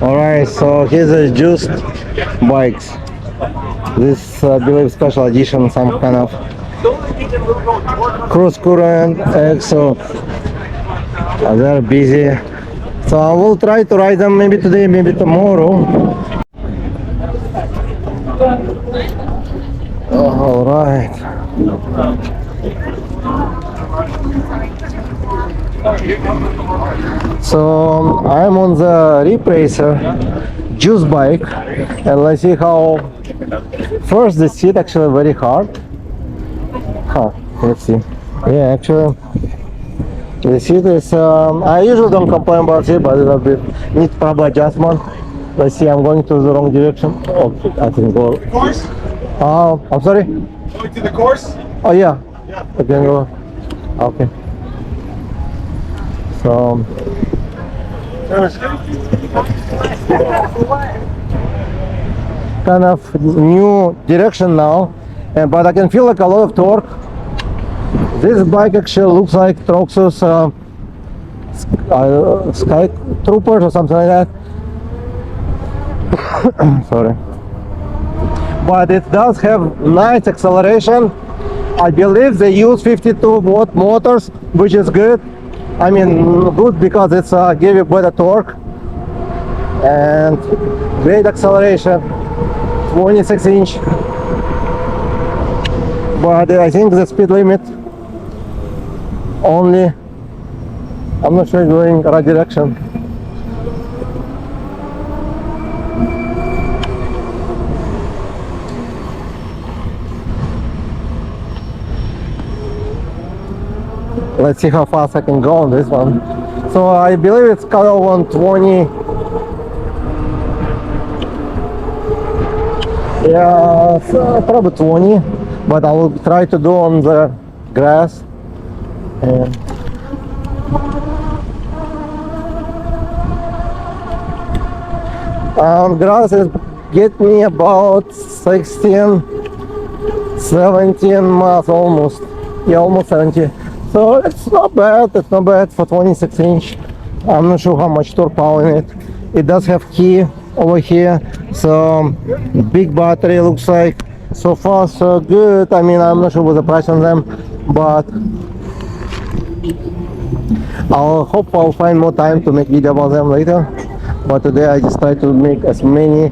Alright, so here's a juiced bikes. This I believe special edition, some kind of cross current Expo. They're busy, so I will try to ride them maybe today, maybe tomorrow. All right. So I'm on the RipRacer juice bike, and let's see how. First, the seat actually very hard. Let's see. Yeah, actually, the seat is. I usually don't complain about it, but it's a bit needs probably adjustment. Let's see. I'm going to the wrong direction. Oh, I think go. Course? I'm sorry. Going to the course? Oh yeah. Yeah. I can go. Okay. So. Kind of new direction now, but I can feel like a lot of torque. This bike actually looks like Troxus Sky Troopers or something like that. Sorry, but it does have nice acceleration. I believe they use 52-watt motors, which is good. I mean, good because it's give you better torque and great acceleration. 26-inch, but I think the speed limit only, I'm not sure, going right direction. Let's see how fast I can go on this one. So I believe it's cut off on 20. Yeah, probably 20, but I will try to do on the grass. And grass is get me about 16, 17 miles almost. Yeah, almost 70. So it's not bad. It's not bad for 26-inch. I'm not sure how much torque power in it. It does have key over here, so big battery looks like. So far so good. I mean, I'm not sure what the price on them, but I'll hope I'll find more time to make video about them later. But today I just try to make as many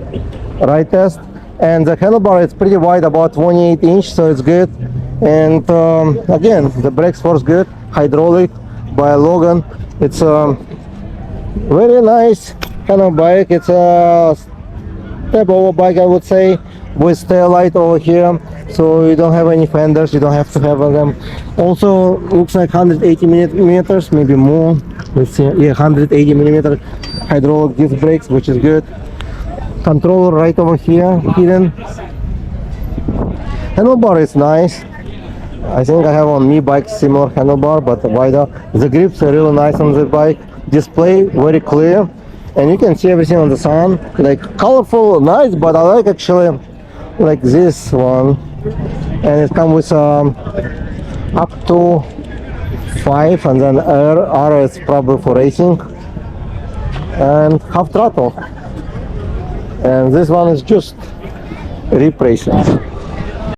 ride tests. And the handlebar is pretty wide, about 28-inch, so it's good. And again, the brakes force good, hydraulic by Logan. It's very nice kind of bike. It's a step over bike, I would say, with tail light over here, so you don't have any fenders, you don't have to have them. Also looks like 180 millimeters, maybe more. Let's see. Yeah, 180 millimeter hydraulic disc brakes, which is good. Controller right over here hidden. Handlebar is nice. I think I have on me bike similar handlebar, but wider. The grips are really nice on the bike. Display very clear, and you can see everything on the sun, like colorful, nice. But I like actually like this one, and it comes with up to 5, and then R is probably for racing, and half throttle. And this one is just RipRacer.